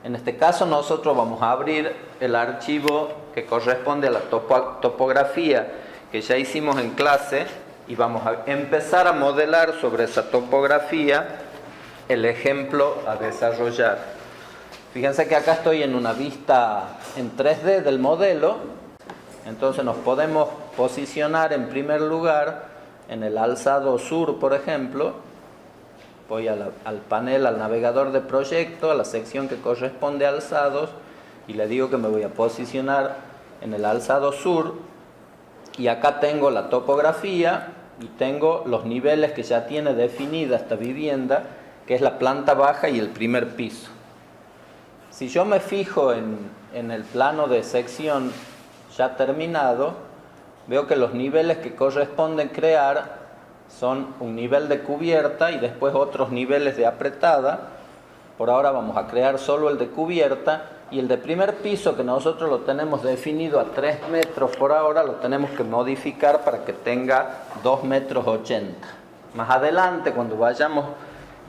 En este caso nosotros vamos a abrir el archivo que corresponde a la topografía que ya hicimos en clase y vamos a empezar a modelar sobre esa topografía el ejemplo a desarrollar. Fíjense que acá estoy en una vista en 3D del modelo, entonces nos podemos posicionar en primer lugar en el alzado sur, por ejemplo. Voy al panel, al navegador de proyecto, a la sección que corresponde a alzados y le digo que me voy a posicionar en el alzado sur y acá tengo la topografía y tengo los niveles que ya tiene definida esta vivienda, que es la planta baja y el primer piso. Si yo me fijo en el plano de sección ya terminado, veo que los niveles que corresponden crear son un nivel de cubierta y después otros niveles de apretada. Por ahora vamos a crear solo el de cubierta y el de primer piso, que nosotros lo tenemos definido a 3 metros por ahora, lo tenemos que modificar para que tenga 2,80 metros. Más adelante, cuando vayamos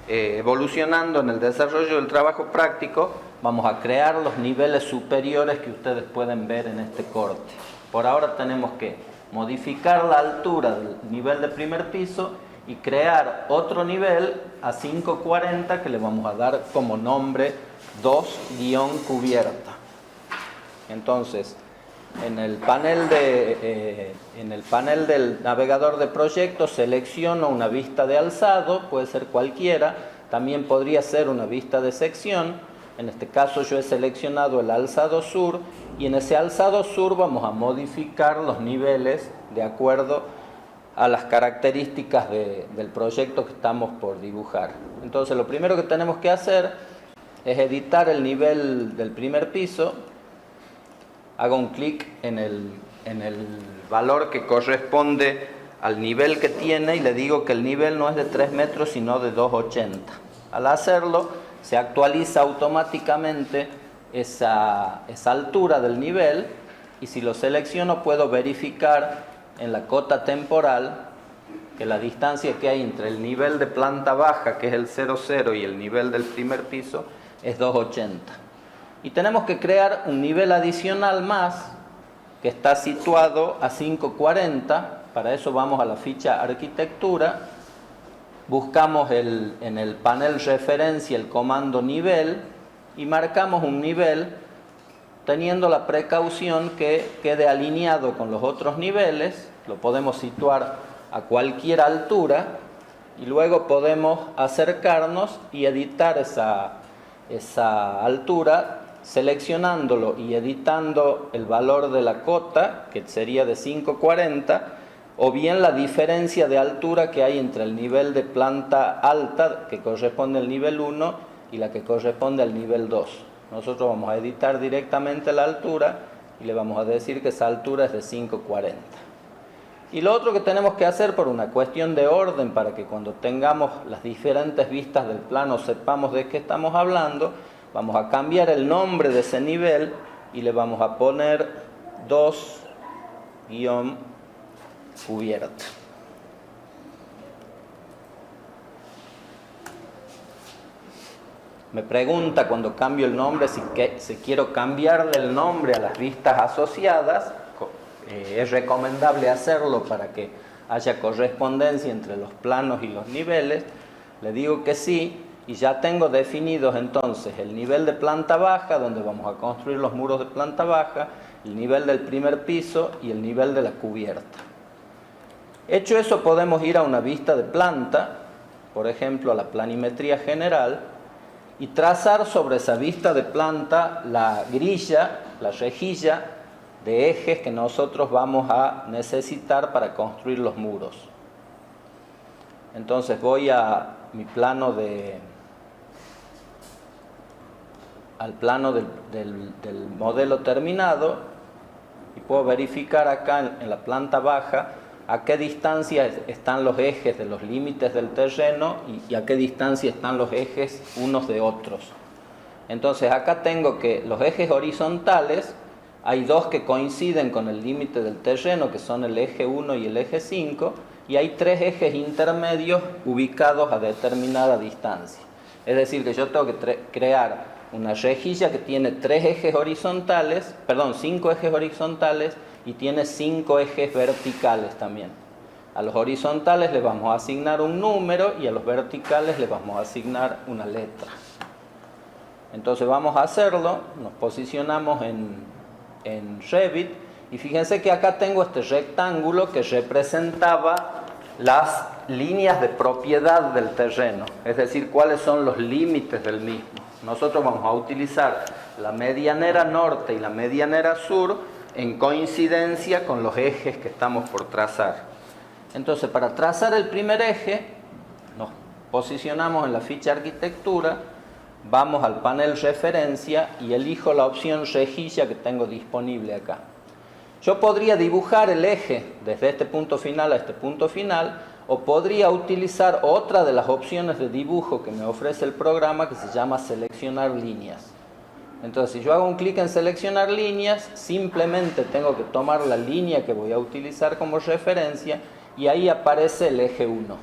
evolucionando en el desarrollo del trabajo práctico, vamos a crear los niveles superiores que ustedes pueden ver en este corte. Por ahora tenemos que modificar la altura del nivel de primer piso y crear otro nivel a 540 que le vamos a dar como nombre 2-cubierta. Entonces, en el panel del navegador de proyectos selecciono una vista de alzado, puede ser cualquiera, también podría ser una vista de sección. En este caso yo he seleccionado el alzado sur y en ese alzado sur vamos a modificar los niveles de acuerdo a las características del proyecto que estamos por dibujar. Entonces lo primero que tenemos que hacer es editar el nivel del primer piso. Hago un clic en el valor que corresponde al nivel que tiene y le digo que el nivel no es de 3 metros sino de 2,80. Al hacerlo se actualiza automáticamente esa altura del nivel y si lo selecciono puedo verificar en la cota temporal que la distancia que hay entre el nivel de planta baja, que es el 00, y el nivel del primer piso es 2,80. Y tenemos que crear un nivel adicional más que está situado a 540. Para eso vamos a la ficha arquitectura. Buscamos en el panel referencia el comando nivel y marcamos un nivel teniendo la precaución que quede alineado con los otros niveles. Lo podemos situar a cualquier altura y luego podemos acercarnos y editar esa altura seleccionándolo y editando el valor de la cota, que sería de 540, o bien la diferencia de altura que hay entre el nivel de planta alta, que corresponde al nivel 1, y la que corresponde al nivel 2. Nosotros vamos a editar directamente la altura y le vamos a decir que esa altura es de 540. Y lo otro que tenemos que hacer por una cuestión de orden, para que cuando tengamos las diferentes vistas del plano sepamos de qué estamos hablando, vamos a cambiar el nombre de ese nivel y le vamos a poner 2-cubierta. Me pregunta cuando cambio el nombre si quiero cambiarle el nombre a las vistas asociadas. Es recomendable hacerlo para que haya correspondencia entre los planos y los niveles. Le digo que sí y ya tengo definidos entonces el nivel de planta baja, donde vamos a construir los muros de planta baja, el nivel del primer piso y el nivel de la cubierta. Hecho eso, podemos ir a una vista de planta, por ejemplo a la planimetría general, y trazar sobre esa vista de planta la grilla, la rejilla de ejes que nosotros vamos a necesitar para construir los muros. Entonces voy a mi plano al plano del modelo terminado y puedo verificar acá en la planta baja a qué distancia están los ejes de los límites del terreno y a qué distancia están los ejes unos de otros. Entonces acá tengo que los ejes horizontales, hay dos que coinciden con el límite del terreno, que son el eje 1 y el eje 5, y hay 3 ejes intermedios ubicados a determinada distancia. Es decir, que yo tengo que crear una rejilla que tiene 5 ejes horizontales y tiene 5 ejes verticales también. A los horizontales les vamos a asignar un número y a los verticales les vamos a asignar una letra. Entonces vamos a hacerlo, nos posicionamos en Revit y fíjense que acá tengo este rectángulo que representaba las líneas de propiedad del terreno, es decir, cuáles son los límites del mismo. Nosotros vamos a utilizar la medianera norte y la medianera sur en coincidencia con los ejes que estamos por trazar. Entonces, para trazar el primer eje, nos posicionamos en la ficha arquitectura, vamos al panel referencia y elijo la opción rejilla que tengo disponible acá. Yo podría dibujar el eje desde este punto final a este punto final, o podría utilizar otra de las opciones de dibujo que me ofrece el programa, que se llama seleccionar líneas. Entonces, si yo hago un clic en seleccionar líneas, simplemente tengo que tomar la línea que voy a utilizar como referencia y ahí aparece el eje 1.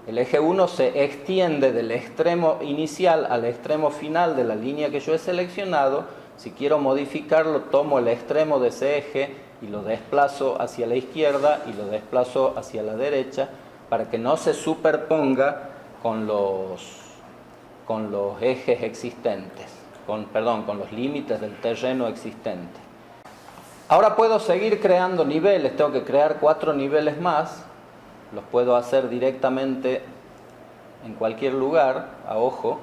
El eje 1 se extiende del extremo inicial al extremo final de la línea que yo he seleccionado. Si quiero modificarlo, tomo el extremo de ese eje y lo desplazo hacia la izquierda y lo desplazo hacia la derecha para que no se superponga con los ejes existentes, con los límites del terreno existente. Ahora puedo seguir creando niveles, tengo que crear 4 niveles más, los puedo hacer directamente en cualquier lugar, a ojo.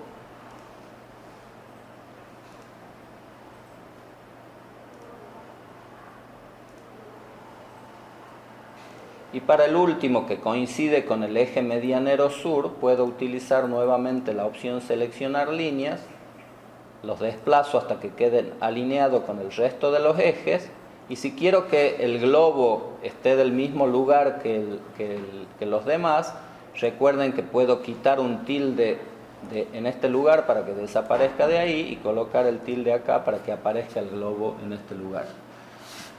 Y para el último, que coincide con el eje medianero sur, puedo utilizar nuevamente la opción seleccionar líneas, los desplazo hasta que queden alineados con el resto de los ejes, y si quiero que el globo esté del mismo lugar que los demás, recuerden que puedo quitar un tilde en este lugar para que desaparezca de ahí y colocar el tilde acá para que aparezca el globo en este lugar.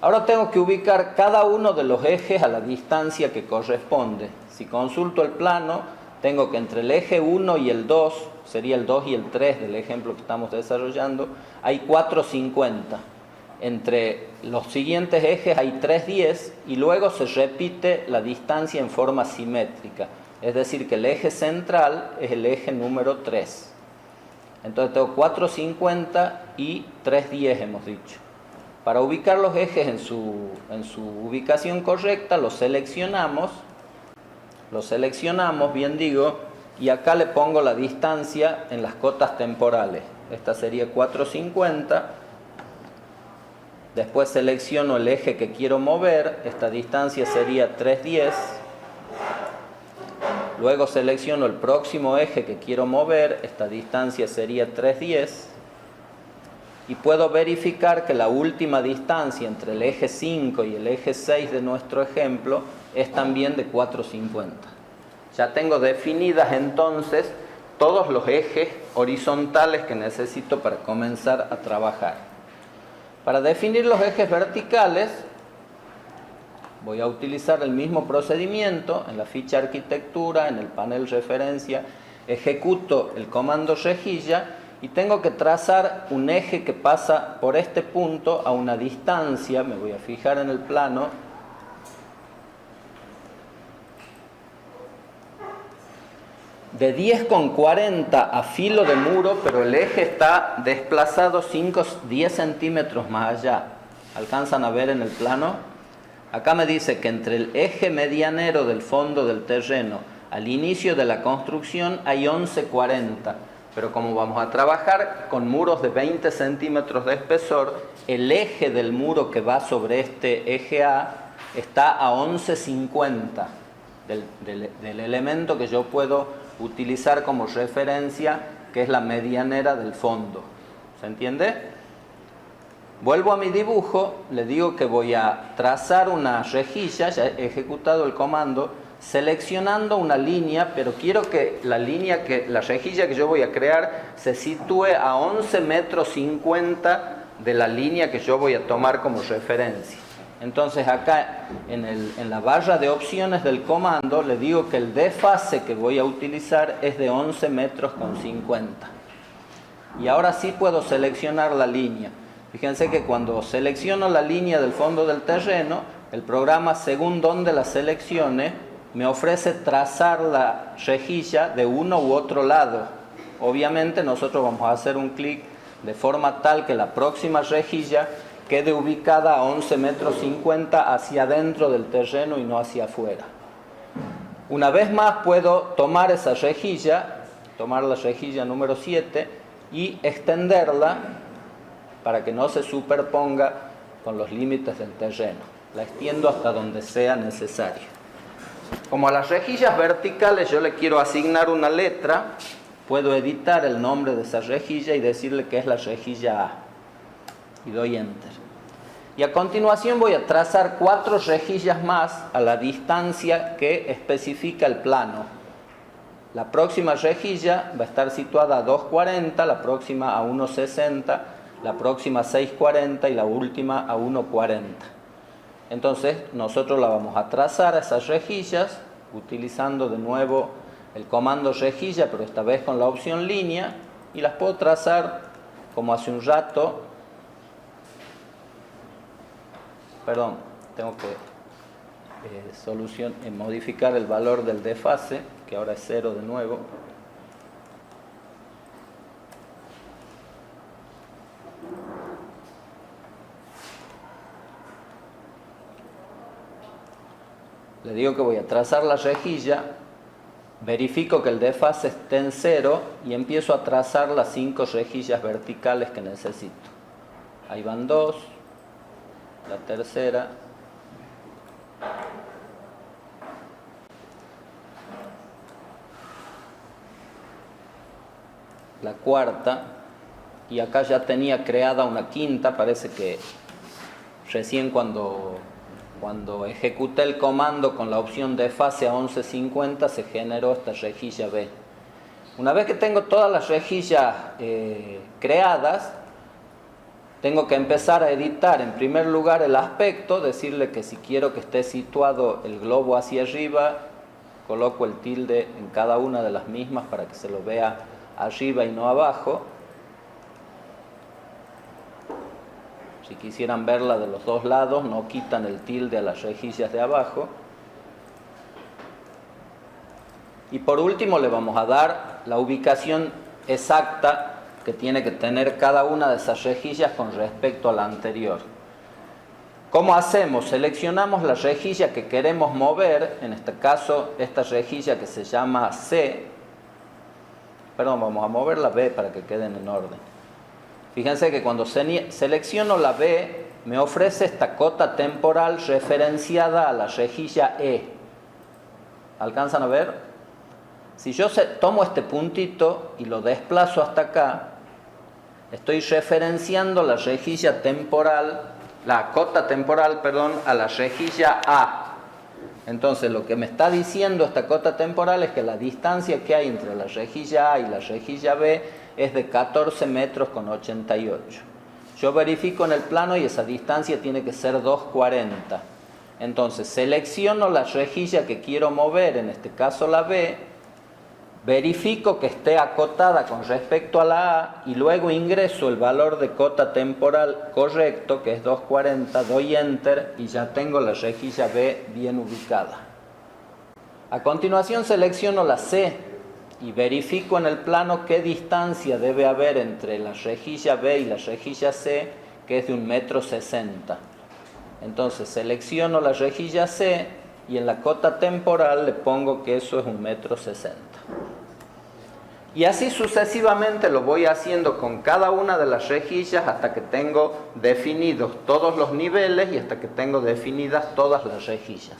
Ahora tengo que ubicar cada uno de los ejes a la distancia que corresponde. Si consulto el plano, tengo que entre el eje 1 y el 2, sería el 2 y el 3 del ejemplo que estamos desarrollando, hay 450. Entre los siguientes ejes hay 310 y luego se repite la distancia en forma simétrica. Es decir, que el eje central es el eje número 3. Entonces tengo 450 y 310 hemos dicho. Para ubicar los ejes en su ubicación correcta, los seleccionamos, bien digo, y acá le pongo la distancia en las cotas temporales. Esta sería 450. Después selecciono el eje que quiero mover, esta distancia sería 310. Luego selecciono el próximo eje que quiero mover, esta distancia sería 310. Y puedo verificar que la última distancia entre el eje 5 y el eje 6 de nuestro ejemplo es también de 450. Ya tengo definidas entonces todos los ejes horizontales que necesito para comenzar a trabajar. Para definir los ejes verticales, voy a utilizar el mismo procedimiento en la ficha arquitectura, en el panel referencia, ejecuto el comando rejilla y tengo que trazar un eje que pasa por este punto a una distancia, me voy a fijar en el plano, de 10,40 a filo de muro, pero el eje está desplazado 10 centímetros más allá. ¿Alcanzan a ver en el plano? Acá me dice que entre el eje medianero del fondo del terreno al inicio de la construcción hay 11,40. Pero como vamos a trabajar con muros de 20 centímetros de espesor, el eje del muro que va sobre este eje A está a 11,50 del elemento que yo puedo utilizar como referencia, que es la medianera del fondo. ¿Se entiende? Vuelvo a mi dibujo, le digo que voy a trazar una rejilla, ya he ejecutado el comando, seleccionando una línea, pero quiero que la rejilla que yo voy a crear se sitúe a 11,50 metros de la línea que yo voy a tomar como referencia. Entonces acá en la barra de opciones del comando le digo que el desfase que voy a utilizar es de 11 metros con 50. Y ahora sí puedo seleccionar la línea. Fíjense que cuando selecciono la línea del fondo del terreno, el programa, según donde la seleccione, me ofrece trazar la rejilla de uno u otro lado. Obviamente nosotros vamos a hacer un clic de forma tal que la próxima rejilla quede ubicada a 11 metros 50 hacia adentro del terreno y no hacia afuera. Una vez más puedo tomar esa rejilla, tomar la rejilla número 7 y extenderla para que no se superponga con los límites del terreno. La extiendo hasta donde sea necesario. Como a las rejillas verticales yo le quiero asignar una letra, puedo editar el nombre de esa rejilla y decirle que es la rejilla A. Y doy Enter. Y a continuación voy a trazar 4 rejillas más a la distancia que especifica el plano. La próxima rejilla va a estar situada a 2,40, la próxima a 1,60, la próxima a 6,40 y la última a 1,40. Entonces nosotros la vamos a trazar a esas rejillas utilizando de nuevo el comando rejilla, pero esta vez con la opción línea, y las puedo trazar como hace un rato. Perdón, tengo que modificar el valor del desfase, que ahora es 0 de nuevo. Le digo que voy a trazar la rejilla, verifico que el desfase esté en 0 y empiezo a trazar las 5 rejillas verticales que necesito. Ahí van 2, la tercera, la cuarta, y acá ya tenía creada una quinta. Parece que recién cuando ejecuté el comando con la opción de fase a 11,50 se generó esta rejilla B. Una vez que tengo todas las rejillas creadas, tengo que empezar a editar en primer lugar el aspecto, decirle que si quiero que esté situado el globo hacia arriba, coloco el tilde en cada una de las mismas para que se lo vea arriba y no abajo. Si quisieran verla de los dos lados, no quitan el tilde a las rejillas de abajo. Y por último le vamos a dar la ubicación exacta que tiene que tener cada una de esas rejillas con respecto a la anterior. ¿Cómo hacemos? Seleccionamos la rejilla que queremos mover, en este caso esta rejilla que se llama C. Perdón, vamos a mover la B para que queden en orden. Fíjense que cuando selecciono la B, me ofrece esta cota temporal referenciada a la rejilla E. ¿Alcanzan a ver? Si yo tomo este puntito y lo desplazo hasta acá, estoy referenciando la rejilla temporal, la cota temporal, a la rejilla A. Entonces lo que me está diciendo esta cota temporal es que la distancia que hay entre la rejilla A y la rejilla B es de 14 metros con 88. Yo verifico en el plano y esa distancia tiene que ser 2,40. Entonces selecciono la rejilla que quiero mover, en este caso la B, verifico que esté acotada con respecto a la A y luego ingreso el valor de cota temporal correcto, que es 2,40, doy Enter y ya tengo la rejilla B bien ubicada. A continuación selecciono la C y verifico en el plano qué distancia debe haber entre la rejilla B y la rejilla C, que es de 1,60 m. Entonces selecciono la rejilla C y en la cota temporal le pongo que eso es 1,60 m. Y así sucesivamente lo voy haciendo con cada una de las rejillas hasta que tengo definidos todos los niveles y hasta que tengo definidas todas las rejillas.